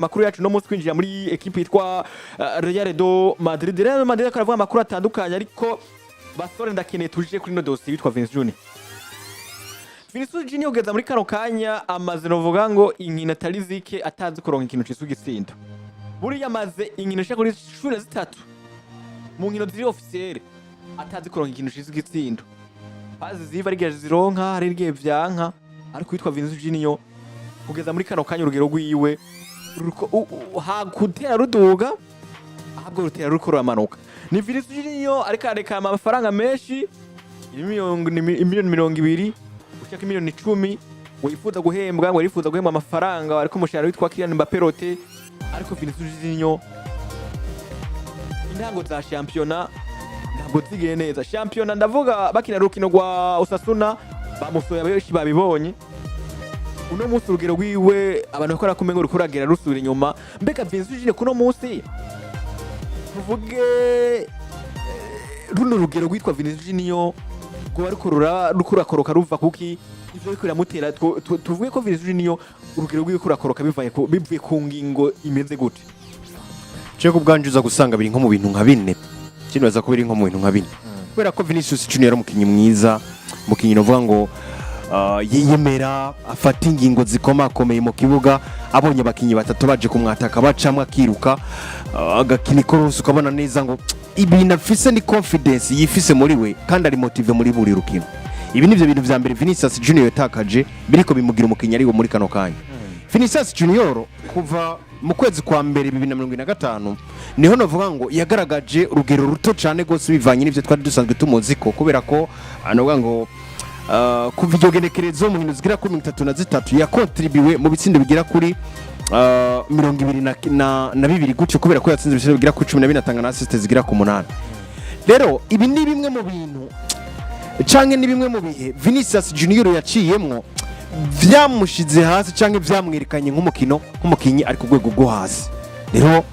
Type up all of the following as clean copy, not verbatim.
makuru yacu no munsi kwinjira muri equipe yitwa Real de Madrid. Real Madrid akaravuga makuru atandukanye ariko basore ndakeneye tujije kuri no dossier yitwa Vinicius Junior. Vinicius Junior ugeza muri kano kanya amaze novuga ngo inkino atarizike atazi kuronka ikintu cisu gitsinda. Buri yamaze inkino shaka kuri 13 mu nkino ziri officiel atazi kuronka ikintu cisu gitsinda. Bazi ziva rigiye zironka hari rigiye vyanka ariko yitwa Vinicius Junior kugeza muri kano kanya urugero rwiwe kutera ruduga ahabwo rutera ruko ramanuka. Ni Vinicius Junior ariko areka amafaranga menshi miliyoni 20 ushaka miliyoni 10 wifuza guhembwa ngo wifuza guhembwa amafaranga ariko umushahara witwa Kylian Mbappé rote ariko Vinicius Junior intango za championnat ntabwo zigiye neza. Championnat ndavuga bakina rukino rwa Osasuna bamusoya benshi babibonye. Uno munsi urugero rwiwe abantu bakora kumengo rukuragera rusubira inyuma. Mbega Vinicius Junior kuno munsi tuvuge runo rugero rwitwa Vinicius Junior ngo ariko rukurakoroka ruva kuki ivyo biko biramutera tuvuge ko Vinicius Junior urugero rwiwe kurakoroka bivuye ku ngingo imeze gute? Cyo kubwanjuza gusanga biri nko mu bintu nka bine. Kinoza ko biri nko mu bintu nka bine. Kubera ko Vinicius Junior umukinyi mwiza, umukinyi novuga ngo yiyemera afata ingingo zikomakomeye mu kibuga, abonye abakinyi batatu baje kumwataka bacamwa kiruka agakini korose ukabona neza ngo ibintu afise ni confidence yifise muri we kandi ari motive muri buri rukino. Ibi nivyo bintu vya mbere Vinicius Junior yatakaje biriko bimugira umukinyi ari wo muri kano kanya. Vinicius Junior kuva mu kwezi kwa mbere 2025 niho novuga ngo yagaragaje urugero ruto cyane gose bivanye n'ivyo twari dusanzwe tumuziko kubera ko anovuga ngo kuva iryo genekerezo mu nkino zigira kuri 33 yakontribuwe mu bitsindo bigira kuri 22 gutyo kubera ko yatsinze ibitsindo bigira kuri 12 atanga na assist zigira ku 8. Rero ibi ni bimwe mu bintu canke ni bimwe mu bihe Vinicius Junior yaciyemwo vyamushize hasi canke vyamwerekanye nk'umukinyi ari ku rwego rwo hasi. Rero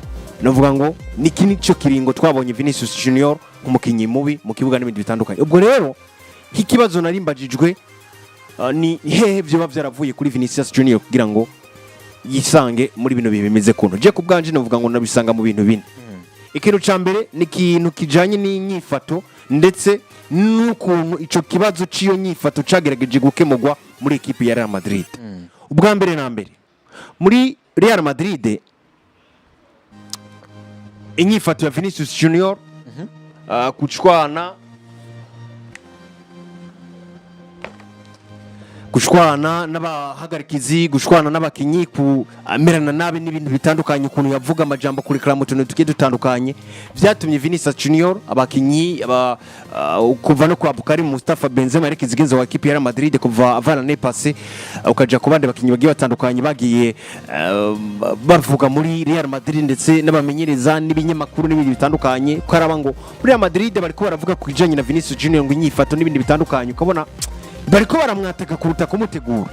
novuga ngo niki nico kiringo twabonye Vinicius Junior nk'umukinyi mubi mu kibuga n'ibindi bitandukanye. Ubwo rero ikibazo narimbajijwe ni hehe byo bavyaravuye kuri Vinicius Junior kugira ngo yisange muri bino bihe bimeze kuntu. Je kubganje novuga ngo nabisanga mu bintu bine. Ikintu ca mbere ni ikintu kijanye n'inyifato ndetse n'ukuntu ico kibazo ciyo nyifato cagerageje gukemurwa muri equipe ya Real Madrid. Ubwa mbere na mbere muri Real Madrid inyifato ya Vinicius Junior gushwana n'abahagarikizi gushwana n'abakinyi ku amerana nabe n'ibintu bitandukanye ukuntu yavuga amajambo kuri karamutono tugiye dutandukanye byatumye Vinicius Junior abakinyi kuva no kwa Bukari Mustafa Benzema ariko izigenza wa equipe ya Real Madrid kuva avana ne passé ukaja ku bandi bakinyi bagiye batandukanye bagiye bavuga muri Real Madrid ndetse n'abamenyereza n'ibinyamakuru n'ibindi bitandukanye ko araba ngo muri Real Madrid bariko baravuga ku kijanye na Vinicius Junior ngo inyifato n'ibindi bitandukanye ukabona bariko baramwataka kuruta kumutegura.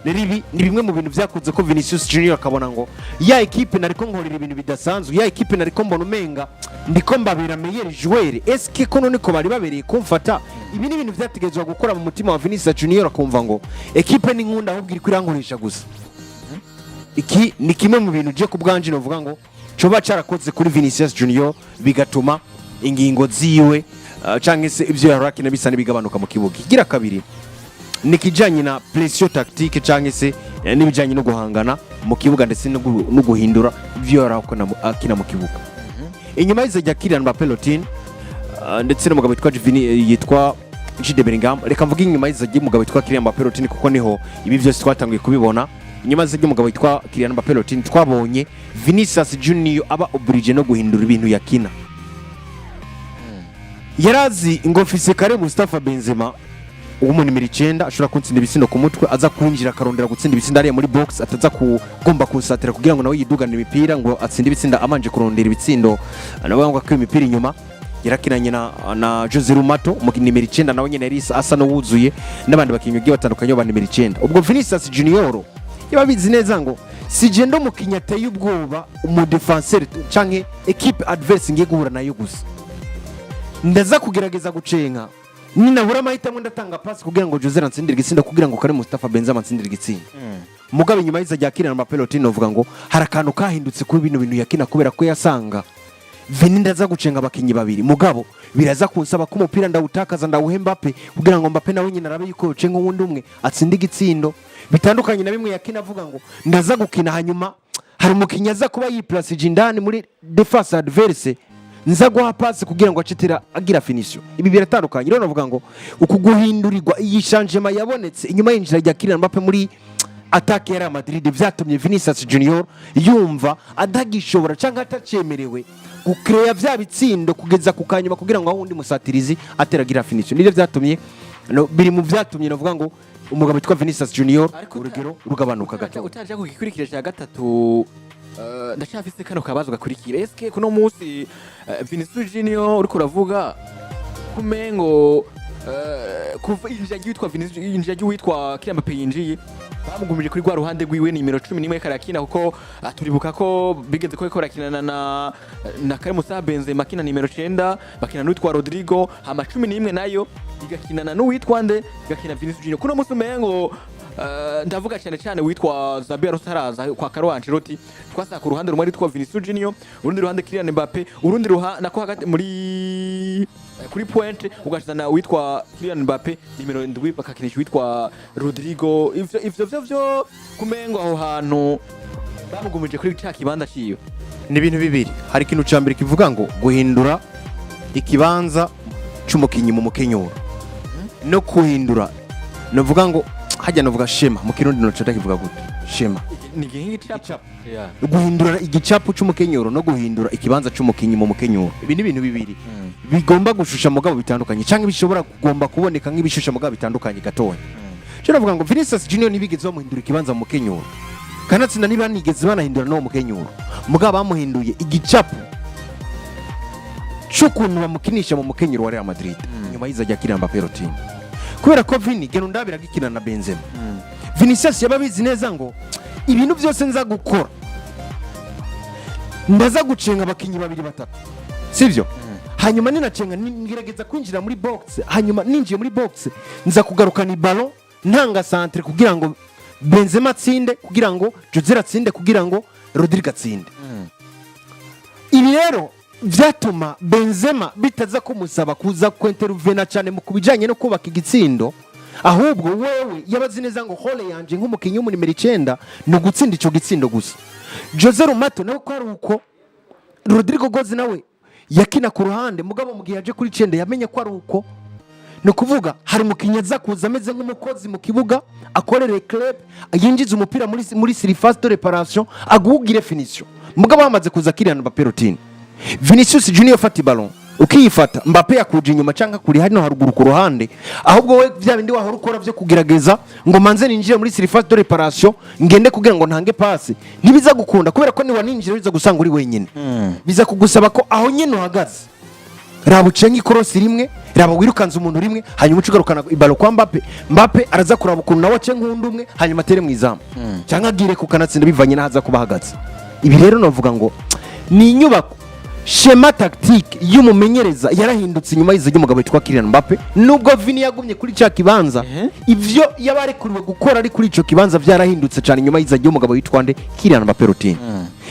Rero ibi ni bimwe mu bintu vyakuze ko Vinicius Junior akabona ngo ya equipe nariko nkorera ibintu bidasanzwe, ya equipe nariko mbona umenga ndiko mbabera meilleur joueur. Eske ko none ko bari babereye kumfata? Ibi ni ibintu vyategezwa gukora mu mutima wa Vinicius Junior akumva ngo equipe ni nkunda ahubwo iri kwirankoresha gusa. Iki ni kimwe mu bintu je kubganje novuga ngo coba carakoze kuri Vinicius Junior bigatuma ingingo ziwe canke se ivyo yarakina bisa nibigabanuka mu kibuga. Igira kabiri nikijanye na pression tactique canke se nibijanye no guhangana mu kibuga ndetse no guhindura ivyo yarakona akina mu kibuga. Inyuma y'izo jya Kylian Mbappé routine ndetse n'umugabo yitwa Jude Bellingham. Reka mvuga inyuma y'izo jya umugabo yitwa Kylian Mbappé routine kuko niho ibi byose twatangiye kubibona. Inyuma y'izo jya umugabo yitwa Kylian Mbappé routine twabonye Vinicius Junior aba oblige no guhindura ibintu yakina. Yarazi ngo ofise kare Mustafa Benzema umuntu nimero 9 ashobora kuntsinda ibisindo ku mutwe aza kunjira akarondera gutsinda ibisinda ari muri box ataza kugomba kunsatira kugira ngo nawe yidugana imipira ngo atsinde ibisinda amanje kurondera ibitsindo nawe ngo akwiye imipira inyuma. Yarakinanye na Jose Rumato mu nimero 9 nawe nyene yari asa no wuzuye n'abandi bakinyi bagiye batandukanye ba nimero 9. Ubwo Vinicius Junior yababizi neza ngo sije ndo mukinya ateye ubwoba umu defenseur canke equipe adverse ngiye guhura nayo gusa ndaza kugerageza gucenga ninabura amahitamo ndatanga pass kugira ngo Jose ransindire igitsinda kugira ngo kare Mustafa Benzema ansindire igitsinda. mugabe nyuma y'iza rya Kylian Mbappe novuga ngo harakantu kahindutse kuri bino bintu yakina kubera ko yasanga Vini ndaza gucenga abakinyi babiri mugabo biraza kunsaba ko umupira ndawutakaza ndawuhe Mbappe kugira ngo Mbappe nawe nyina arabe yuko yocenga uwundi umwe atsinda igitsindo bitandukanye na bimwe yakina avuga ngo ndaza gukina hanyuma hari umukinnyi aza kuba yiplacije indani muri defense adverse nza guha pass kugira ngo acitira agira finition. Ibi biratandukanye rero navuga ngo uku guhindurirwa iyi changement yabonetse inyuma y'injira rya Kylian Mbappe muri attaque ya Real Madrid vyatumye Vinicius Junior yumva adagishobora cyangwa atacemerewe gukreya vya bitsindo kugeza kukanyuma kugira ngo ahundi musatirizi ateragira finition. Nivyo vyatumye biri mu vyatumye navuga ngo umugabo witwa Vinicius Junior urugero rugabanuka gato. Utaje kugikurikira cya gatatu ndashafise kano kabazo gakurikira. Eske kuno munsi Vinicius Junior uri kuravuga kumengo kuva injagi witwa Vinicius injagi witwa Kylian Mbappe yinjiye bamugumije kuri gwa ruhande rwiwe nimero 11 karakina kuko turibuka ko bigeze ko korakina na Karim Benzema makina nimero 9 bakina n'uwitwa Rodrigo hama 11 nayo igakinana n'uwitwa nde igakina Vinicius Junior. Kuno munsi umengo ndavuga cyane witwa Xabi Arosaraza kwa Carlo Ancelotti twasa ku ruhande rumwe witwa Vinicius Junior urundi ruhande Kylian Mbappe urundi nako hagati muri kuri point ugashana witwa Kylian Mbappe nimero 7 bakakinisha witwa Rodrigo. Ivyo kumengo aho hantu bamugumije kuri cya kibanza ciyo ni ibintu bibiri. Hari ikintu cyambere kivuga ngo guhindura ikibanza cy'umukinyi mu mukenyuro no kuhindura novuga ngo hajya novuga shema mu kirundi no cyo kivuga gute shema ni gicapo guhindura igicapo cy'umukenyuro no guhindura ikibanza cy'umukinyi mu mukenyuro. Ibi ni ibintu bibiri bigomba gushusha mugabo bitandukanye cyangwa bishobora kugomba kuboneka nk'ibishusha mugabo bitandukanye gatoya. Cyo navuga ngo Vinicius Junior nibigeze bamuhindura ikibanza mu mukenyuro kanatsinda niba nigeze banahindura no mukenyuro mugabo bamuhinduye igicapo cy'ukuntu bamukinisha mu mukenyuro wa Real Madrid nyuma y'iza rya Kylian Mbappe routine kubera ko Vini geno ndabira gikina na Benzema. Vinicius yababizi neza ngo ibintu byose nza gukora ndaza gucenga abakinyi babiri batatu sivyo hanyuma ninacenga ngerageza kwinjira muri box hanyuma ninjiye muri box nza kugarukana ibalo ntanga centre kugira ngo Benzema atsinde kugira ngo Jose atsinde kugira ngo Rodrigo atsinde. Ibi rero vyatuma Benzema bitaza kumusaba kuza kwentervena cyane mu kubijanye no kubaka igitsindo ahubwo wewe yabazi neza ngo hole yanje nk'umukinyi mu nimero 9 no gutsinda ico gitsindo gusa. Jose Romato nawe ko ari uko Rodrigo Gozi nawe yakina ku ruhande mugabo mu gihe aje kuri 9 yamenye ko ari uko no kuvuga hari umukinyi aza kuza ameze nk'umukozi mu kibuga akorere club yinjiza umupira muri surface de réparation agugire finition mugabo bamaze kuza Kylian Mbappe routine. Vinicius Junior fati ballon ukiyifata Mbappe yakuje inyuma cyangwa kuri hano haruguru ku ruhande ahubwo we bya bindi wahora ukora byo kugerageza ngo manze ninjire muri surface de réparation ngende kugira ngo ntange passe ntibiza gukunda kubera ko ni waninjire biza gusanga uri wenyine biza kugusaba ko aho nyene uhagaze raba ucenga ikorosi rimwe raba wirukanza umuntu rimwe hanyuma ucugarukana ibalo kwa Mbappe araza kuraba ukuntu nawe cenga undi umwe hanyuma atere mu izamu cyangwa agire ku kanatsinda bivanye nahaza kuba hagaze. Ibi rero navuga ngo ni inyubako shema tactique y'umumenyereza yarahindutse nyuma y'izo y'umugabo witwa Kylian Mbappe nubwo Vini yagumye kuri cya kibanza ivyo yabarekuriwe gukora ari kuri ico kibanza byarahindutse cyane nyuma y'izo y'umugabo witwa nde Kylian Mbappe routine.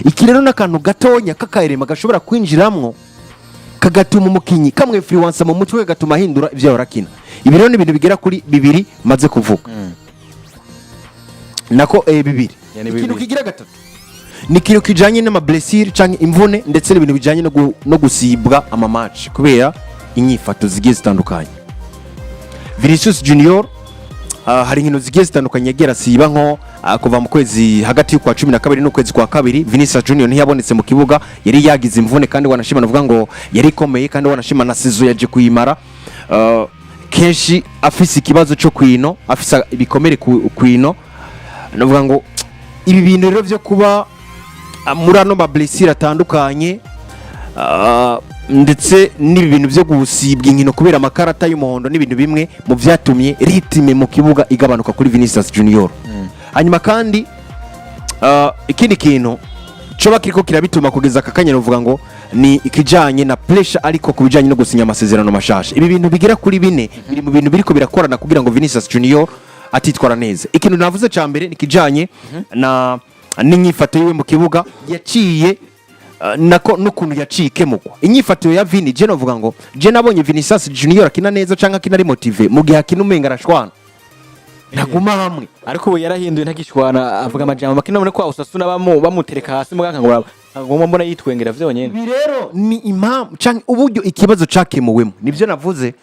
Iki rero nakantu gatonya kakairema gashobora kwinjiramwo kagatuma umukinyi kamwe influence mu mutwe gatuma hindura ivyo yarakina. Ibi rero ni ibintu bigera kuri bibiri maze kuvuga nako bibiri ikintu kigira gatatu ni kintu kijanye n'ama blessure canke imvune ndetse n'ibintu bijanye no gusibwa ama match kubera inyifato zigiye zitandukanye. Vinicius Junior hari inkino zigiye zitandukanye yagera siba nko kuva mu kwezi hagati y'ukwa 12 n'ukwezi kwa kabiri Vinicius Junior ntiyabonetse mu kibuga yari yagize imvune kandi wanashima navuga ngo yari komeye kandi wanashima na sizo yaje kuyimara kenshi afise ikibazo cyo kwino afisa ibikomere kwino navuga ngo ibi bintu rero byo kuba muri ano ma blessure atandukanye ndetse n'ibi bintu byo gusibwa inkino kubera amakarata y'umuhondo n'ibintu bimwe mu byatumye ritime mu kibuga igabanuka kuri Vinicius Junior. Hanyuma kandi ikindi kintu cyo bakiriko kirabituma kugeza akakanya novuga ngo ni ikijanye na pressure ariko kubijanye no gusinya amasezerano mashasha. Ibi bintu bigera kuri bine biri mu bintu biriko birakorana kugira ngo Vinicius Junior atitwara neza. Ikintu navuze ca mbere nikijanye na n'inyifato yiwe mu kibuga yaciye nako n'ukuntu yacikemugwa. Inyifato ya Vini je novuga ngo je nabonye Vinicius Junior akina neza canka akina ari motive mu gihe akina umenga arashwana ntaguma hamwe, ariko ubu yarahinduye ntagishwana avuga amajambo makina none ko Osasuna bamutereka hasi muganka ngo mbona yitwengera vyonyene. Ibi rero ni impamvu canke uburyo ikibazo cakemuwemo nivyo navuze.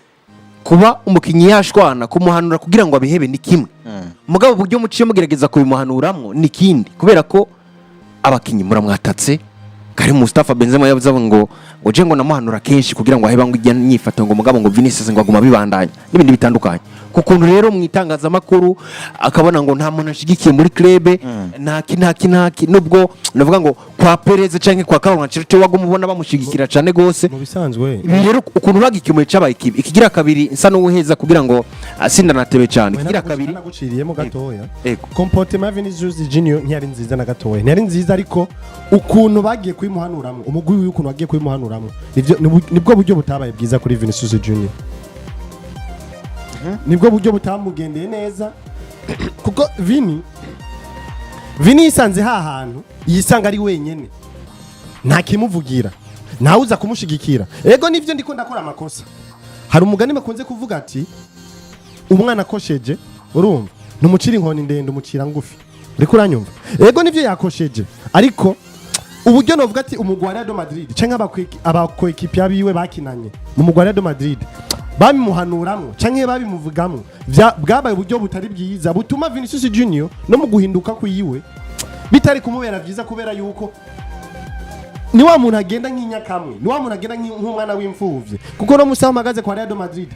Kuba umukinyi yashwana kumuhanura kugira ngo abihebe ni kimwe, mugabo uburyo muciye mugerageza kubimuhanuramwo ni kindi, kubera ko abakinyi muramwatatse. Kari Mustafa Benzema yavuze ngo je ngo namuhanura kenshi kugira ngo aheba ngo ijya nyifato ngo mugabo ngo Vinicius ngo aguma bibandanya n'ibindi bitandukanye. Kukuntu rero mwitangaza makuru akabona ngo nta muntu ashigikiye muri club ntaki nubwo navuga ngo kwa Perez canke kwa Kawe Ancelotti waguma ubona bamushigikira cyane gose mu bisanzwe. Ibi rero ukuntu bagikimuye cabaye ikibi ikigira kabiri nsa n'uweheza kugira ngo asinda natebe cyane. Ikigira kabiri naguciriyemo gatoya comportement ya Vinicius Junior ntiyari nziza na gatoya, ntiyari nziza, ariko ukuntu bagiye kuyimuhanuramwe umugwi w'ukuntu bagiye kuyimuhanuramwe nibwo buryo butabaye bwiza kuri Vinicius Junior. Nibwo buryo butamugendeye neza kuko Vini yisanze hantu yisanga ari wenyene nta kimuvugira nta uza kumushigikira. Ego nivyo ndiko ndakora amakosa. Hari umugani bakunze kuvuga ati umwana akosheje urumva numucira inkoni ndende umucira ngufi. Uriko uranyumva? Ego nivyo yakosheje, ariko uburyo novuga ati umugwi wa Real Madrid canke abakoekipe yabiwe bakinanye mu mugwi wa Real Madrid babimuhanuramwo canke babimuvugamwo bwabaye uburyo butari bwiza butuma Vinicius Junior no mu guhinduka kuyiwe bitari kumubera vyiza, kubera yuko ni wa muntu agenda nk'inyakamwe, ni wa muntu agenda nk'umwana w'imfuvye, kuko no musaho magaze kwa Real Madrid.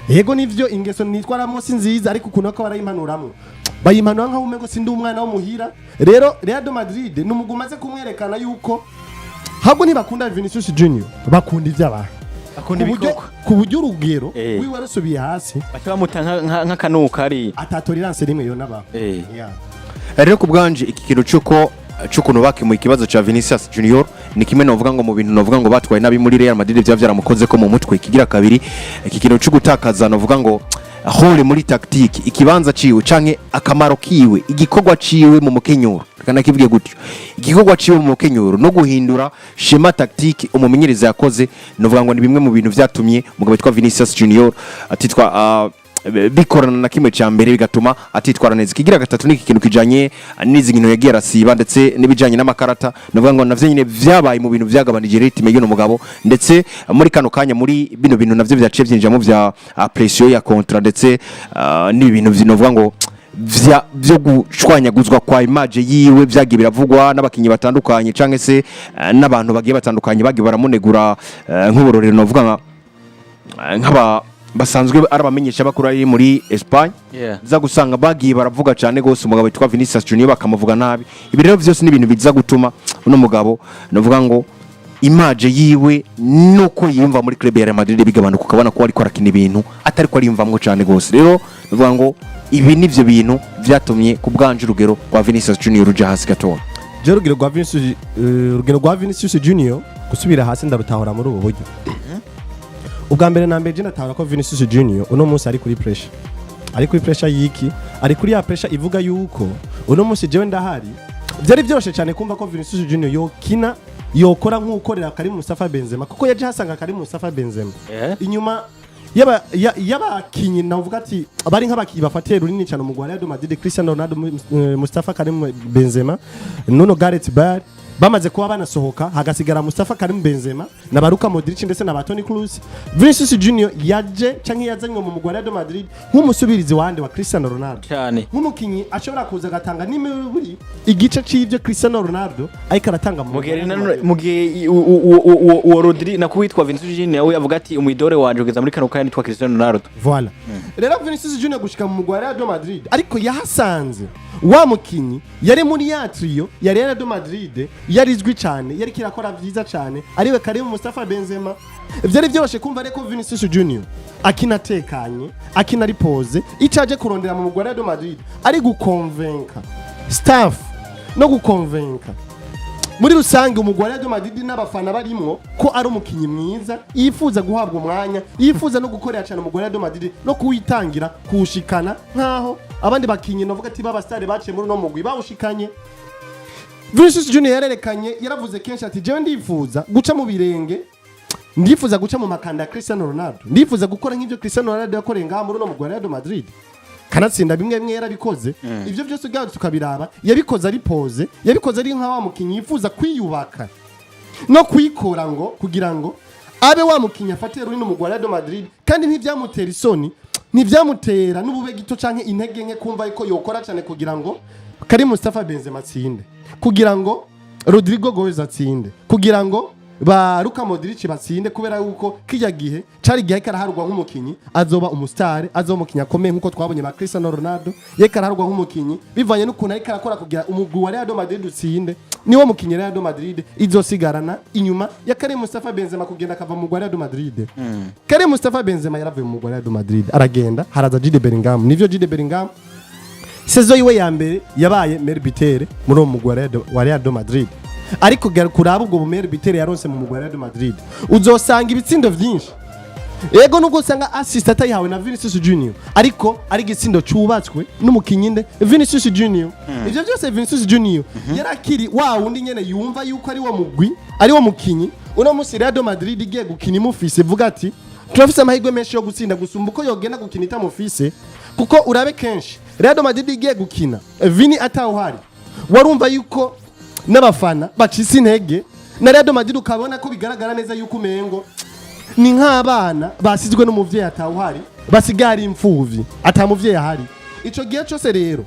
Yego nivyo ingeso nitwaramo si nziza, ariko kuno ko barayimanuramo bayimanura nka umego sindi umwana wo muhira. Rero Real Madrid numugumaze kumwerekana yuko habwo ntibakunda Vinicius Junior, bakunda ivy'abantu ku buryo urugero wiwe rusubiye hasi bacha bamuta nk'akanuka ari atatolerance rimwe yo naba. Rero kubwanje iki kintu cyukuntu bakimuye ikibazo ca Vinicius Junior ni kimwe novuga ngo mu bintu novuga ngo batwaye nabi muri Real Madrid bya byaramukoze ko mu mutwe. Ikigira kabiri iki kintu cyo gutakaza novuga ngo hole muri tactique ikibanza ciwe canke akamaro kiwe igikorwa ciwe mu mukenyuro kana kivuge gutyo igikorwa ciwe mu mukenyuro no guhindura schema tactique umumenyereza yakoze novuga ngo ni bimwe mu bintu vyatumye mugabo witwa Vinicius Junior atitwa bikorana na kimwe cya mbere bigatuma atitwara neza. Kigira gatatu niki kintu kijanye n'izi nkino yagiye arasiba ndetse n'ibijanye n'amakarata novuga ngo navyo nyine vyabaye mu bintu vyagabanije ritme y'uno mugabo, ndetse muri kano kanya muri bino bintu navyo vyaciye vyinjamo vya pression ya contrat ndetse n'ibintu novuga ngo byo gushwanyaguzwa kwa image yiwe vyagiye biravugwa n'abakinyi batandukanye canke se n'abantu bagiye batandukanye bagiye baramunegura nk'uburorero novuga nk'aba basanzwe arabamenyesha bakuru ari muri Espagne za gusanga bagiye baravuga cyane gose umugabo witwa Vinicius Junior bakamuvuga nabi. Ibi rero vyose ni ibintu biza gutuma uno mugabo navuga ngo image yiwe nuko yiyumva muri club ya Real Madrid bigabanuka, ukabona ko ariko arakina ibintu atari ko ariyumvamwo cyane gose. Rero navuga ngo ibi nivyo bintu vyatumye kubwanje urugero rwa Vinicius Junior ruja hasi gato. Je urugero rwa Vinicius Junior gusubira hasi ndarutahora muri ubu buryo. Ubwa mbere na mbere je natahora ko Vinicius Junior uno munsi ari kuri pressure. Ari kuri pressure yiki? Ari kuri ya pressure ivuga yuko uno munsi jewe ndahari. Byari byoroshe cyane kumva ko Vinicius Junior yokina yokora nk'ukorera Karim Mustafa Benzema, kuko yaje hasanga Karim Mustafa Benzema inyuma y'abakinyi navuga ati abari nk'abakinyi bafatiye runini cyane mu Real Madrid, Cristiano Ronaldo, Mustafa Karim Benzema, Nuno Gareth Bale bamaze kuba banasohoka hagasigara Mustafa Karim Benzema na Baruka Modric ndetse na Toni Kroos. Vinicius Junior yaje canke yazanywe mu mugwa Real Madrid nk'umusubirizi wande wa Cristiano Ronaldo cyane, nk'umukinyi ashobora kuza gatanga n'imiburi igice c'ivyo Cristiano Ronaldo ariko aratanga mu gihe uwo Rodri na kuwitwa Vinicius Junior we avuga ati umidore wanje ugeza muri kano kanya nitwa Cristiano Ronaldo. Voilà. Rero Vinicius Junior gushika mu mugwa Real Madrid ariko yahasanze wa mukinyi yari muri ya trio ya Real Madrid yarizwi cyane yari kirakora vyiza cyane ariwe Karim Mustafa Benzema. Vyari byoroshe kumva reko Vinicius Junior akina tekanye akina ripoze icaje kurondera mu mugwa Real Madrid ari gukonvenka staff no gukonvenka muri rusange umugwa Real Madrid n'abafana barimwo ko ari umukinyi mwiza yifuza guhabwa umwanya yifuza no gukorera cyane umugwa Real Madrid no kuwitangira kushikana nkaho abandi bakinyi novuga ati baba star baciye muri no mugwi bawushikanye. Vinicius Junior yarerekanye yaravuze kenshi ati jewe ndifuza guca mu birenge, ndifuza guca mu makanda ya Cristiano Ronaldo, ndifuza gukora nk'ivyo Cristiano Ronaldo yakoreye ngaha muri no mugwi wa Real Madrid, kanatsinda bimwe bimwe yarabikoze. Ivyo byose gaho tukabiraba, yabikoze ari pose, yabikoze ari nka wa mukinyi yifuza kwiyubaka no kwikora ngo kugira ngo abe wa mukinyi afatira uri no mugwi wa Real Madrid, kandi ntivyamutera isoni, ntivyamutera n'ubube gito canke intege nke kumva yuko yokora cyane kugira ngo Karim Mustafa Benzema atsinde, kugira ngo Rodrigo Goes atsinde, kugira ngo ba Luka Modric batsinde, kubera yuko kijya gihe cari gihe karaharwa nk'umukinyi azoba umustare, azoba umukinyi akomeye nkuko twabonye ba Cristiano Ronaldo, yekaraharwa nk'umukinyi bivanye n'ukuntu ariko arakora kugira umugwi wa Real Madrid utsinde. Niwo mukinyi Real Madrid izosigarana inyuma ya Karim Mustafa Benzema kugenda akava mu Real Madrid. Karim Mustafa Benzema yaravuye mu Real Madrid aragenda, haraza Jude Bellingham. Nivyo Jude Bellingham sezo yiwe ya mbere yabaye meilleur buteur muri umugwi wa Real Madrid, ariko kuraba ubwo meilleur buteur yaronse mu mugwi wa Real Madrid uzosanga ibitsindo vyinshi. Yego nubwo usanga assist atayihawe na Vinicius Junior, ariko ari gitsindo cubatswe n'umukinyi nde Vinicius Junior. Ivyo byose Vinicius Junior yarakiri wa wundi nyene yumva yuko ari wo mugwi, ari wo mukinyi uno musi Real Madrid igiye gukina imufise, vuga ati turafise amahirwe menshi yo gutsinda gusumba uko yogenda gukina itamufise, kuko urabe kenshi Real Madrid igiye gukina Vini atawuhari warumva yuko n'abafana bacise intege, na Real Madrid ukabona ko bigaragara neza yuko umengo ni nk'abana basizwe n'umuvyeyi atawuhari, basigara imfuvyi atamuvyeyi ahari. Ico gihe cyose rero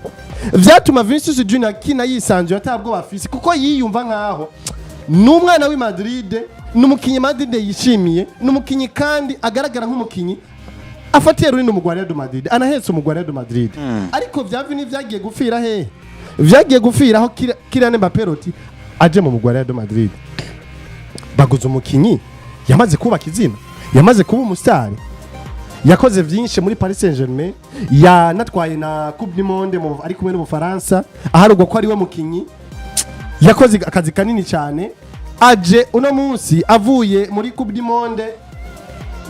vyatuma Vinicius Junior akina yisanzwe atabwo bafise, kuko yiyumva nkaho n'umwana w'i Madrid, n'umukinyi Madrid yishimiye, n'umukinyi kandi agaragara nk'umukinyi afatiye ruri n'umugwi wa Real Madrid, anahetse umugwi wa Real Madrid. Ariko vya Vini vyagiye gufira he? Vyagiye gufira aho Kylian Mbappé aje mu mugwi wa Real Madrid. Baguze umukinyi yamaze kubaka izina, yamaze kuba umustar, yakoze vyinshi muri Paris Saint-Germain, yanatwaye na Coupe du Monde ari kumwe n'Ubufaransa, aharugwa ko ari we mukinyi yakoze akazi kanini cyane. Aje uno munsi avuye muri Coupe du Monde,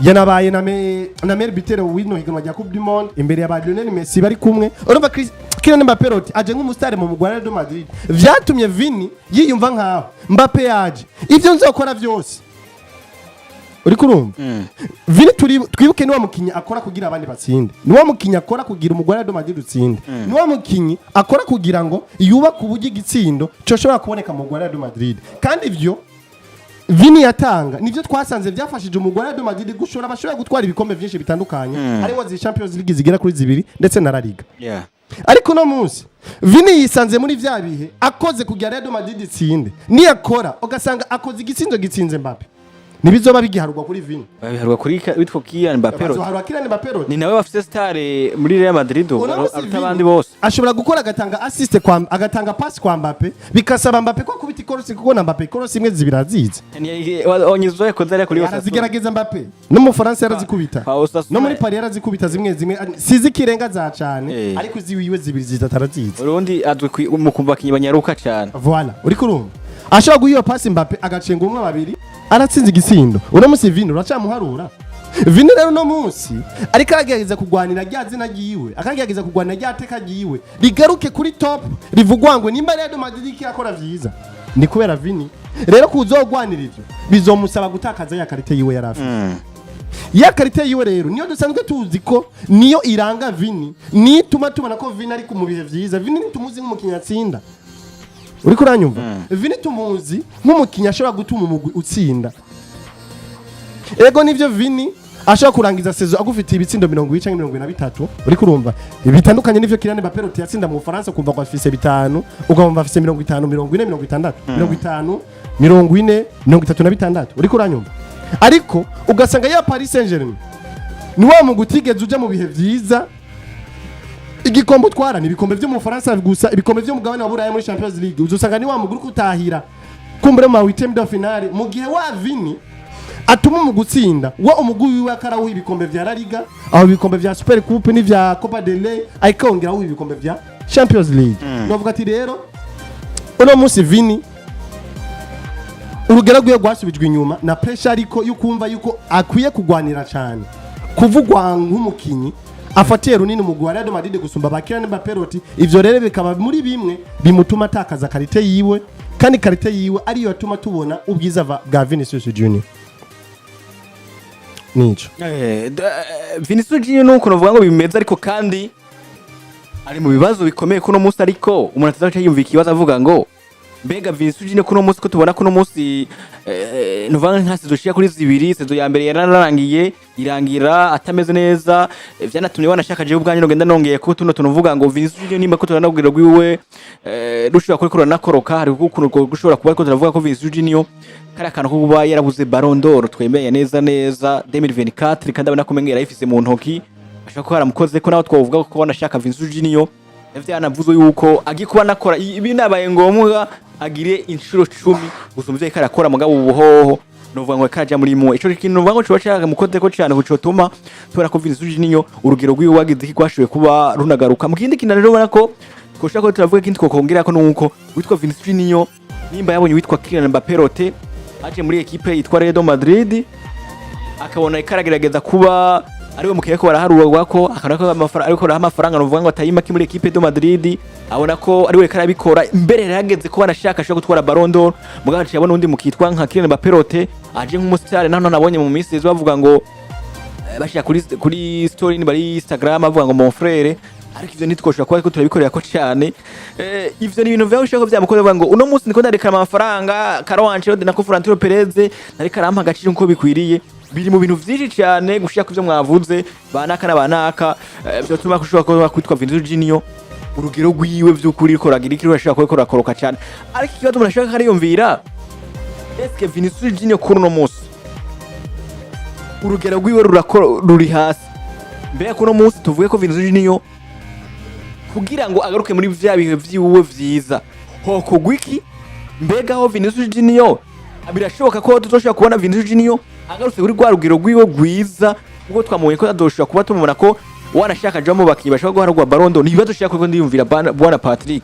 yanabaye na meilleur buteur w'ino higanwa rya Coupe du Monde imbere ya ba Lionel Messi bari kumwe. Urumva Kylian Mbappé aje nk'umustar mu mugwi wa Real Madrid, vyatumye Vini yiyumva nkaho Mbappé yaje ivyo nzokora vyose. Uri kurumva? Vini twibuke ni wa mukinyi akora kugira abandi batsinde, ni wa mukinyi akora kugira umugwi wa Real Madrid utsinde, ni wa mukinyi akora kugira ngo yubake uburyo igitsindo coshobora kuboneka mu mugwi wa Real Madrid. Kandi ivyo Vini yatanga nivyo twasanze byafashije umugwi wa Real Madrid bashobora gutwara ibikombe byinshi bitandukanye, hariho zi Champions League zigera kuri 2 ndetse na La Liga. Ariko no munsi Vini yisanze muri vya bihe akoze kugira Real Madrid itsinde, ni akora ugasanga akoze igitsindo gitsinze Mbappé, nibizoba bigiharugwa kuri Vini, babiharugwa kuri witwa Kylian Mbappé. Ni nawe bafite star muri Real Madrid arutabandi bose, ashobora gukora agatanga assist agatanga pass kwa Mbappé, bikasaba Mbappé ko kubita ikorosi, kuko na Mbappé ikorosi imwe zibirazize onyizo yakoze ari kuri yose arazigerageza. Mbappé no mu France yarazikubita, no muri Paris yarazikubita zimwe sizi kirenga za cyane, ariko ziwiwe zibiri zitatarazize. Urundi adwe mu kumva kinyi banyaruka cyane. Voilà, uri kurumva ashobora guhiyo pass Mbappé agacenga umwe babiri aratsinze igisindo. Uno musi Vini uracamuharura. Vini rero no munsi ariko aragerageza kugwanira rya zina giyiwe, akagerageza kugwanira rya teka giyiwe rigaruke kuri top, rivugwa ngo nimba Real Madrid yakora vyiza, ni kubera Vini rero kuzogwanira ivyo bizomusaba gutakaza ya karite yiwe yarafi. Ya karite yiwe rero niyo dusanzwe tuzi ko niyo iranga Vini, ni tubona ko Vini ari ku mubihe vyiza. Vini nitumuzi nk'umukinnyi atsinda, uri kuranyumva? Vini tumuzi nk'umukinnyi ashobora gutuma umugwi utsinda. Ego nivyo Vini ashobora kurangiza sezo agufitiye ibitsindo 20 cyangwa 23, uri kurumva? Bitandukanye nivyo Kylian Mbappé yatsinda mu Faransa kumva ko afise 5, ugamva afise 50, 40, 50, 50, 40, 36, uri kuranyumva? Ariko ugasanga ya Paris Saint-Germain ni wa mu gutigeze uja mu bihe vyiza, igikombe twara ni ibikombe byo mu Faransa gusa, ibikombe byo mugabane wa Burayi muri Champions League uzosanga ni wa muguru kutahira kumbure ma 8e de finale, mu gihe wa Vini atuma mu gutsinda wa umugwi wiwe akaraho ibikombe vya La Liga, aho ibikombe vya Super Coupe ni vya Copa del Rey, ayikongeraho ibikombe vya Champions League. Novuga ati rero uno munsi Vini urugero rwe rwasubijwe inyuma na pressure ariko yukumva yuko akwiye kugwanira cyane, kuvugwa nk'umukinyi afatiye runini mu Real Madrid gusumba bakirane Mbappé. Ivyo rero bikaba muri bimwe bimutuma atakaza karite yiwe, kandi karite yiwe ariyo yatuma tubona ubwiza bwa Vinicius Junior. Nico Vinicius Junior nuko novuga ngo bimeze, ariko kandi ari mu bibazo bikomeye kuno munsi, ariko umuntu atazaca yumva ikibazo avuga ngo mbega Vinicius Junior kuno munsi ko tubona kuno munsi nuvuga nka sezo shia kuri zibiri, sezo ya mbere yararangiye irangira atameze neza, vyanatumye wanashaka je ubwanyu ngenda nongeye ko tuno tunuvuga ngo Vinicius Junior nimba ko turanabwira rwiwe rushobora kurikora nakoroka, hari ukuntu gushobora kuba ko turavuga ko Vinicius Junior kari akantu ko kuba yarabuze Ballon d'Or twemeye neza 2024, kandi abona ko mengera yifise mu ntoki ashaka ko haramukoze ko naho twavuga ko wanashaka Vinicius Junior yanavuze yuko agiye kuba nakora ibi nabaye ngombwa agire inshuro 10 gusumvye kari akora mugabo ubuhoho novuga ngo kaja muri mu ico kintu novuga ngo cyo mukoze ko cyane kucotuma tubona ko Vinicius Junior urugero rwiwe wagize iki kwashowe kuba runagaruka mu kindi kintu rero ubona ko twoshaka ko turavuga kindi kokongera ko nuko witwa Vinicius Junior nimba yabonye witwa Kylian Mbappé aje muri equipe yitwa Real Madrid akabona ikaragerageza kuba ariwe mukiye ko baraharurwa ko akana ko amafaranga ariko amafaranga novuga ngo atayima ki muri equipe de Madrid, abona ko ariwe karabikora imbere yarageze ko banashaka ashaka gutwara Ballon d'Or, mugace yabona undi mukitwa nka Kylian Mbappé aje nk'umusitari nano nabonye mu minsi bavuga ngo bashaka kuri story ni bari Instagram avuga ngo mon frère, ariko ivyo nitwoshaka kuba ko turabikorera ko cyane ivyo ni ibintu vyaho ushaka byamukoze bavuga ngo uno munsi niko ndareka amafaranga Carlo Ancelotti na Florentino Perez nariko arampa agaciro nko bikwiriye, biri mu bintu vyinshi cyane gushaka kuvyo mwavuze banaka byo tuma kushobora kwitwa Vinicius Junior urugero rwiwe vy'ukuri ko ragira ikiri urashaka ko rakoroka cyane, ariko ikibazo murashaka kariyumvira eske Vinicius Junior kuno munsi urugero rwiwe ruri hasi, mbere kuno munsi tuvuge ko Vinicius Junior kugira ngo agaruke muri vya bihe vyiwe vyiza hoko gwiki mbega ho Vinicius Junior birashoboka ko tuzoshaka kubona Vinicius Junior agarutse kuri rugero rwiwe rwiza ubwo twamuye ko adoshaka kuba tumubona ko wanashaka jamo bakibasha guharugwa Ballon d'Or, nibazo shaka ko ndiyumvira bwana Patrick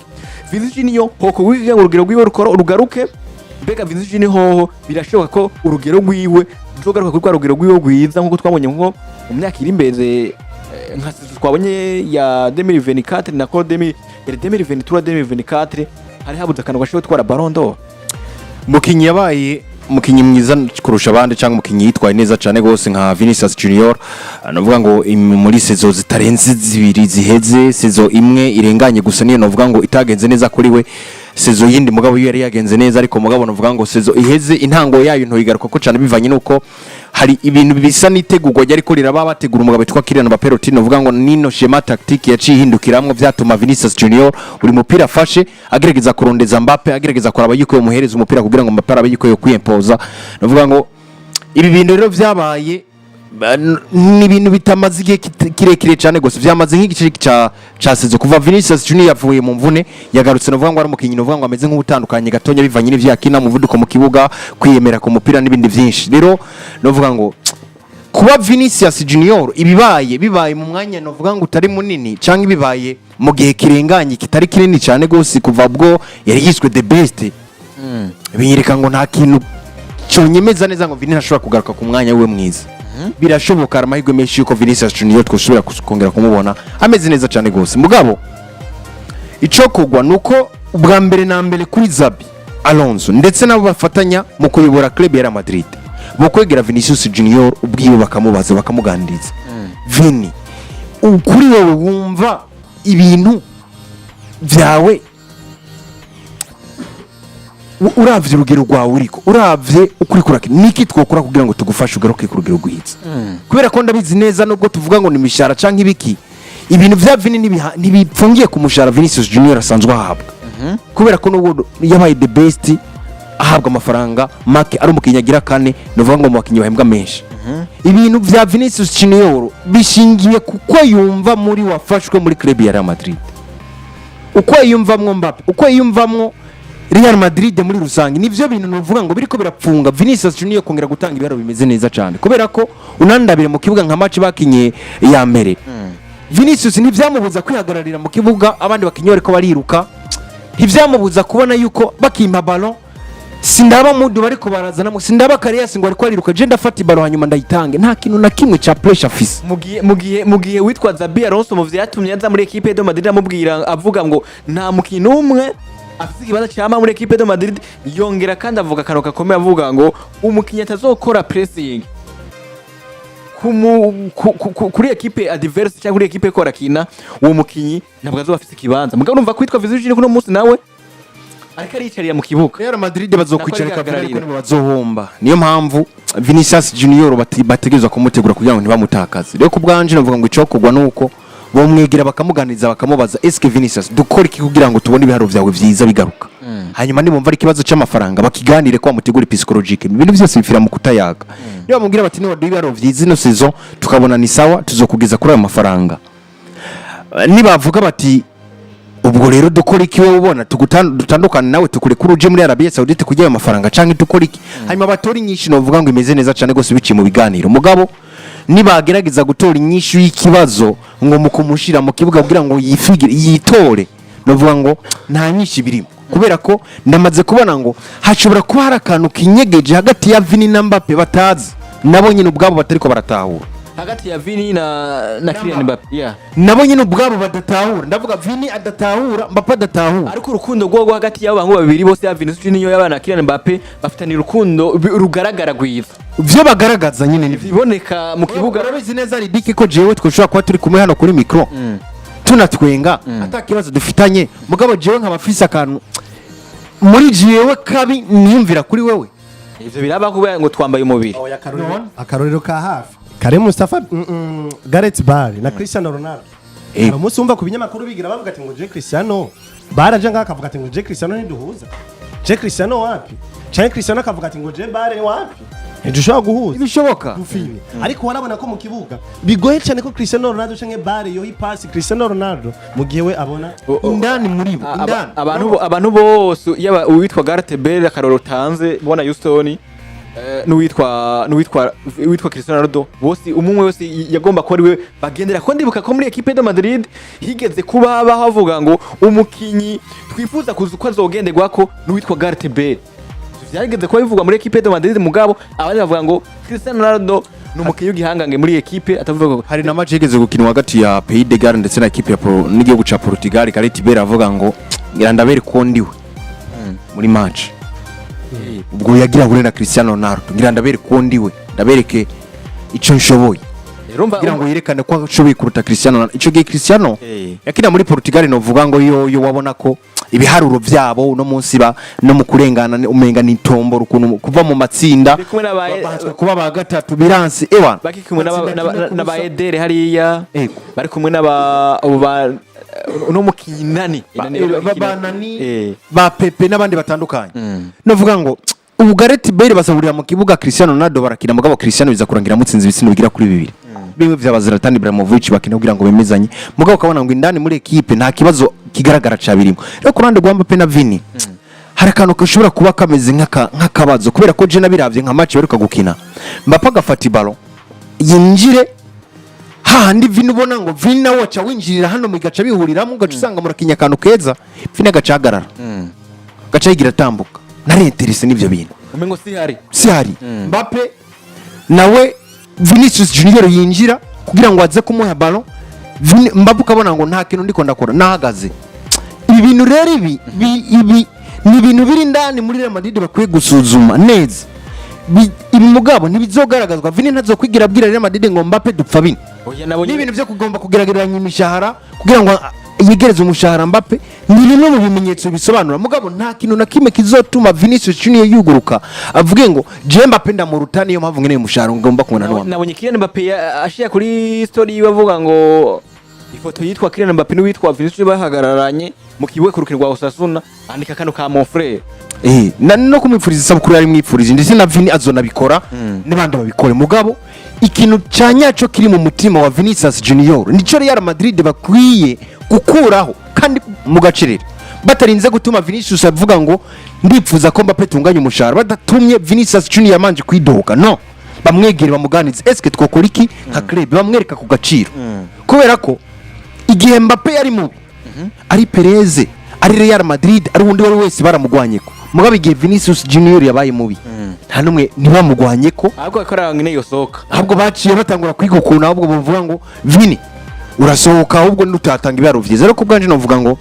Vinicius Junior hoko gwiki urugero rwiwe rugaruke mbega Vinicius Junior ho birashoboka ko urugero rwiwe tuzogaruka kuri rugero rwiwe rwiza nkuko twabonye nko mu myaka iri imbere nka twabonye ya 2024 na ko 2023 hari habuze akantu gashobora gutwara Ballon d'Or. Mukinyi yabaye mukinyi mwiza kurusha abandi cyangwa mukinyi yitwaye neza cyane gose nka Vinicius Junior, navuga ngo muri sezo zitarenze zibiri ziheze sezo imwe irenganye gusa niyo navuga ngo itagenze neza kuri we, sezo yindi mugabo yari yagenze neza, ariko mugabo navuga ngo sezo iheze intango yayo ntoyigaruka ko cyane bivanye nuko hari ibintu bisa nitegurwa yari ko riraba bategura umugabo bitwa Kylian Mbappé, navuga ngo nino schema tactique yaciye hindukiramwe byatuma Vinicius Junior uri mupira afashe agerageza kurondeza Mbappé, agerageza kuraba yuko umuhereza umupira kugira ngo Mbappé arabe yuko yo kwimpoza, navuga ngo ibi bintu rero byabaye ni ibintu bitamaze igihe kirekire cyane gose, byamaze nk'igice ca sezo kuva Vinicius Junior yavuye mu mvune yagarutse, navuga ngo ari umukinyi navuga ngo ameze nk'ubutandukanye gatonya bivanye n'ivyo yakina mu vuduko mu kibuga kwiyemera ku mupira n'ibindi byinshi. Rero navuga ngo kuba Vinicius Junior bibaye mu mwanya navuga ngo utari munini cyangwa ibibaye mu gihe kirenganye kitari kinini cyane gose kuva ubwo yari yiswe the best, binyereka ngo nta kintu cyonyemeza neza ngo Vinicius ashobora kugaruka ku mwanya we mwiza. Birashoboka amahirwe menshi yuko Vinicius Junior twosubira kongera kumubona ameze neza cyane gose, mugabo ico kugwa nuko ubwa mbere na mbere kuri Xabi Alonso ndetse nabo bafatanya mu kuyobora club ya Real Madrid bo kwegera Vinicius Junior ubwiwe bakamubaza bakamuganiriza Vini ukuri wowe wumva ibintu byawe uravye urugero rwawe uriko uravye ukuri kurake niki twokora kugira ngo tugufashe ugaruke ku rugero rwiza, kubera ko ndabizi neza nubwo tuvuga ngo ni mishara canke ibiki ibintu vya Vini ntibipfungiye ku mushara Vinicius Junior asanzwe ahabwa, kubera ko nubwo yabaye the best ahabwa amafaranga make ari umukinya agira kane novuga ngo mu bakinya bahembwa menshi. Ibintu vya Vinicius Junior bishingiye kuko yumva muri wafashwe muri club ya Real Madrid, uko yumvamwo Mbappé, uko yumvamwo Real Madrid muri rusange, nivyo bintu novuga ngo biriko birapfunga Vinicius Junior kongera gutanga ibiro bimeze neza cyane, kubera ko unandabire mu kibuga nka match bakinye ya mbere Vinicius ntivyamubuza kwihagararira mu kibuga abandi bakinyi bariko bariruka, ntivyamubuza kubona yuko bakimpa ballon sindaba mudu bariko barazanamo sindaba Karias ngo ariko ariruka je ndafata ibaro hanyuma ndayitange nta kintu na kimwe cha pressure fisi mugihe witwa Xabi Alonso mu vyatumye aza muri equipe de Madrid amubwira avuga ngo nta mukino umwe afite ikibazo cyama muri equipe de Madrid yongera kandi avuga kano gakomeye avuga ngo umukinnyi atazokora pressing kuri equipe adverse cyangwa kuri equipe kora kina uwo mukinnyi ntabwo azoba afite ikibanza mugabo numva kwitwa Vinicius kuno munsi nawe ariko aricariye mu kibuga Real Madrid bazokwicara kabiri ariko bazohomba niyo mpamvu Vinicius Junior bategezwa kumutegura kugira ngo ntibamutakaze rero kubwanje navuga ngo icokogwa nuko bomwegera bakamuganiza bakamubaza eske Vinicius dukora iki kugira ngo tubone ibiharo vyawe vyiza bigaruka hanyuma ndimumva ari kibazo cy'amafaranga bakiganire kwa mutegura psychologique ibintu byose bifira mu kutayaga niyo bamubwira bati ni wadu ibiharo vyiza ino saison tukabona ni sawa tuzokugeza kuri ayo mafaranga nibavuga bati ubwo rero dukora iki wowe ubona dutandukana nawe tukure kuri uje muri Arabia Saudite kujya ayo mafaranga canke dukora iki hanyuma batora inyinshi no vuga ngo imeze neza cyane gose biciye mu biganiro mugabo nibagerageza gutora inyishu y'ikibazo ngo mukumushira mu kibuga kugira ngo yifigire yitore no vuga ngo nta nyinshi birimo kubera ko ndamaze kubona ngo hashobora kuba hari akantu kinyegeje hagati ya Vini na Mbappe batazi nabo nyine ubwabo batariko baratahura hagati ya Vini na Kylian Mbappe nabo nyine ubwabo badatahura ndavuga Vini adatahura Mbappe adatahura ariko urukundo rwo hagati y'abo bantu babiri bose ya Vinicius niyo yabana Kylian Mbappe bafitanye urukundo rugaragara gwiza byo bagaragaza nyine niboneka mu kibuga urabizi neza ridike ko jewe twoshobora kuba turi kumwe hano kuri micro tunatwenga atakibazo dufitanye mugabo jewe nk'abafisa akantu muri jewe kabi niyumvira kuri wewe ivyo biraba kuba ngo twambaye umubiri akarorero ka hafi Karim Mustafa Gareth Bale na Cristiano Ronaldo umunsi wumva ku binyamakuru bigira bavuga ati ngo je Cristiano baraje ngaha akavuga ati ngo je Cristiano ntiduhuza je Cristiano wapi cyane Cristiano akavuga ati ngo je Bale wapi ntidushobora guhuza ibishoboka dufine ariko warabona ko mu kibuga bigoye cyane ko Cristiano Ronaldo cyangwa Bale yo hipasi Cristiano Ronaldo mu gihe we abona indani muri bo indani abantu bose yaba uwitwa Gareth Bale akaroro tanze bona Houston n'uwitwa Cristiano Ronaldo bose umwe wese yagomba ko ari we bagendera ko ndibuka ko muri equipe de Madrid higeze kuba bavuga ngo umukinyi twifuza kuzuko azogenderwa ko n'uwitwa Gareth Bale byageze ko bivugwa muri equipe de Madrid mugabo abandi bavuga ngo Cristiano Ronaldo n'umukinyi w'igihangange muri equipe atavuga hari na match yigeze gukinwa hagati ya Pays de Galles ndetse na equipe ya n'igihugu ca Portugal Gareth Bale avuga ngo ngira ndabere ko ndiwe muri match ubwo yagira hure na Cristiano Ronaldo ngira ndabere ko ndiwe ndabereke ico nshoboye ngira ngo yerekane ko ashoboye kuruta Cristiano Ronaldo ico gihe Cristiano yakina muri Portugal no vuga ngo yo wabona ko ibiharuro vyabo no munsi ba no mu kurengana umenga ni tombo rukuntu kuva mu matsinda kuba ba gatatu biransi ewa baki kumwe na ba Edere hariya bari kumwe n'aba no mukinani ba Pepe n'abandi batandukanye no vuga ngo ubu Gareth Bale basahurira mu kibuga Cristiano Ronaldo barakina mugabo Cristiano biza kurangira mutsinze ibitsino bigira kuri 2 bimwe vy'abazira Zlatan Ibrahimovic bakina kugira ngo bemezanye mugabo ukabona ngo indani muri equipe nta kibazo kigaragara cabirimo rero kurande gwa Mbappe na Vini hari akantu kashobora kuba kameze nk'akabazo kubera ko je nabiravye nka match baruka gukina Mbappe agafata ibalo yinjire handi Vini ubona ngo Vini nawe aca winjirira hano mu gaca bihuriramo ugaca usanga murakinya akantu keza Vini agacagarara gaca yigira tambuka nari interesse n'ivyo bintu umengo zihari Mbappe nawe Vinicius Junior yinjira kugira ngo aze kumuha ballon Mbappe ukabona ngo nta kintu ndiko ndakora nahagaze ibi bintu rero ibi ni ibintu biri ndani muri Real Madrid bakwiye gusuzuma neza ibi mugabo ntibizogaragazwa Vini ntazokwigira abwira Real Madrid ngo Mbappe dupfa bine ni ibintu byo kugomba kugeragezanya imishahara kugira ngo yegereze umushahara Mbappe ni bimwe mu bimenyetso bisobanura mugabo nta kintu na kimwe kizotuma Vinicius Junior yuguruka avuge ngo je Mbappe ndamuruta niyo mpamvu ngeneye umushahara ngomba kubona n'uwa nabonye Kylian Mbappe ashiya kuri story bavuga ngo ifoto yitwa Kylian Mbappe n'uwitwa Vinicius bahagararanye mu kibuga ku rukino rwa Osasuna andika kano ka mon frère no kumwifuriza isabukuru yari mwifurije ndetse na Vini azonabikora n'abandi babikore mugabo ikintu cyanyaco kiri mu mutima wa Vinicius Junior nico Real Madrid bakwiye gukuraho kandi mugacirira batarinze gutuma Vinicius avuga ngo ndipfuza ko Mbappe tunganya umushahara badatumye Vinicius Junior yamanje kwidohoka no bamwegere bamuganize eske twokora iki nka club bamwereka ku gaciro kubera ko igihe Mbappe yari mu ari Perez ari Real Madrid ari undi wari wese baramugwanyeko mugabe igihe Vinicius Junior yabaye mubi nta numwe ntibamugwanye ko ahubwo akora ngine yosoka ahubwo baciye batangura kwiga ukuntu ahubwo bavuga ngo Vini urasohoka ahubwo nutatanga ibaro vyiza rero kubwanje novuga ngo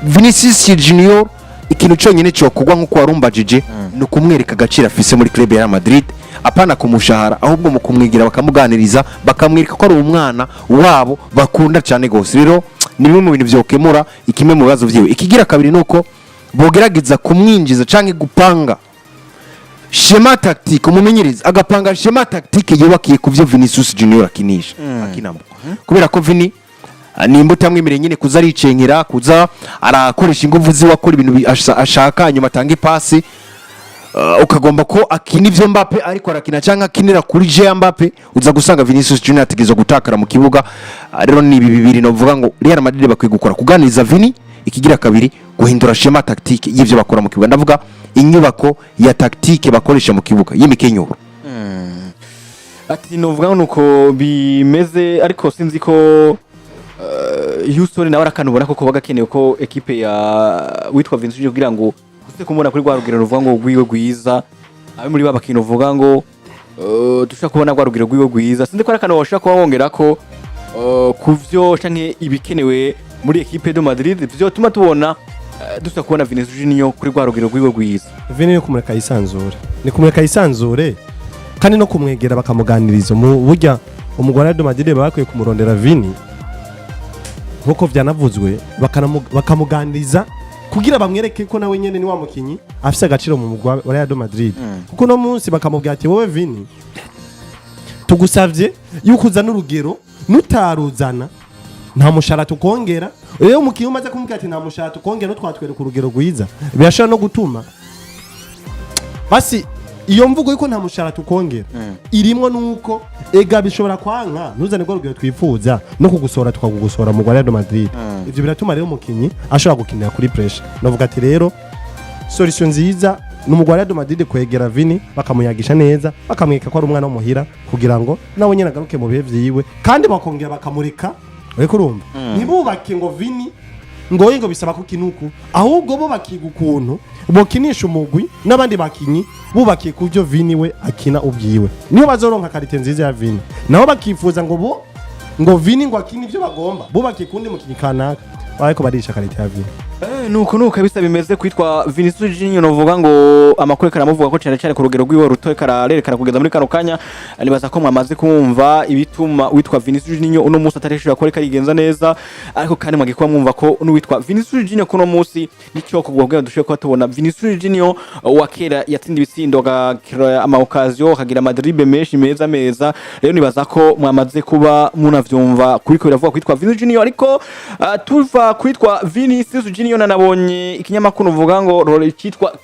Vinicius Junior ikintu cyonyine cyo kugwa nkuko warumbajije no kumwereka agaciro afise muri club ya Real Madrid apana kumushahara ahubwo mu kumwigira bakamuganiriza bakamwereka ko ari umwana wabo bakunda cyane gose rero ni bimwe mu bintu byokemura ikimwe mu bibazo vyiwe ikigira kabiri nuko bogerageza kumwinjiza canke gupanga schema tactique umumenyereza agapanga schema tactique yubakiye ku byo Vinicius Junior akinisha akinamo kubera ko Vini nimba utamwemere nyine kuza aricenkera kuza arakoresha ingufu ziwe akora ibintu ashaka nyuma atanga ipasi ukagomba ko akina ivyo Mbappe ariko arakina cyangwa akinira kuri je Mbappe uza gusanga Vinicius Junior ategezo gutakara mu kibuga rero ni ibi bibiri novuga ngo Real Madrid bakwiye gukora kuganiriza Vini ikigira kabiri guhindura schema tactique y'ivyo bakora mu kibuga ndavuga inyubako ya tactique bakoresha mu kibuga y'imikenyuro ati novuga nuko bimeze ariko sinzi ko Houston nawe arakanubona ko kuba gakenewe ko equipe ya witwa Vinicius kugira ngo use kumubona kuri rwarugero ruvuga ngo gwiwe gwiza abe muri babakino uvuga ngo dushaka kubona rwarugero gwiwe gwiza sinzi ko arakano washaka kuba wongera ko kuvyo canke ibikenewe muri equipe de Madrid byo tuma tubona dushaka kubona Vinicius Junior kuri rwarugero gwiwe gwiza Vini yo kumureka yisanzure ni kumureka yisanzure kandi no kumwegera bakamuganiriza mu burya umugore de Madrid bakwiye kumurondera Vini nkuko byanavuzwe bakamuganiriza kugira bamwereke ko nawe nyene ni wa mukinyi afise agaciro mu mugwa wa Real Madrid kuko no munsi bakamubwira ati wowe Vini tugusavye yuko uzana urugero nutaruzana nta mushara tukongera rero umukinyi umaze kumubwira ati nta mushara tukongera twatwereka urugero rwiza birashobora no gutuma basi iyo mvugo yuko nta mushara tukongera irimo nuko ega bishobora kwanka ntuzane ko rugero twifuza no kugusora tukagusora mu Real Madrid ivyo biratuma rero umukinyi ashobora gukinira kuri pressure novuga ati rero solution nziza n'umugwa Real Madrid kwegera Vini bakamuyagisha neza bakamweka ko ari umwana w'umuhira kugira ngo nawe nyene agaruke mu bihe vyiwe kandi bakongera bakamurika ariko urumva ntibubake ngo Vini ngo bisaba ko kinuku ahubwo bo bakiga ukuntu bokinisha umugwi n'abandi bakinyi bubakiye ku byo Vini we akina ubwiwe niyo bazoronka karite nziza ya Vini naho bakifuza ngo Vini ngo akina ivyo bagomba bubakiye kundi mukinyi kanaka bariko barisha karite ya Vini nuko kabisa bimeze kwitwa Vinicius Junior novuga ngo amakuru karamuvuga ko cyane ku rugero rwiwe rutoye kararerekana kugeza muri kano kanya nibaza ko mwamaze kumva ibituma witwa Vinicius Junior uno munsi atarishira ko reka yigenza neza ariko kandi mwagikuba mwumva ko n'uwitwa Vinicius Junior kuno munsi nicyo kugubwa dushoye ko tubona Vinicius Junior wakera yatsinda ibitsindo agakira amaokazio akagira madribe menshi meza rero nibaza ko mwamaze kuba munavyumva kuri ko biravuga kwitwa Vinicius Junior ariko tuva kwitwa Vinicius Junior nabonye ikinyamakuru uvuga ngo role cyitwa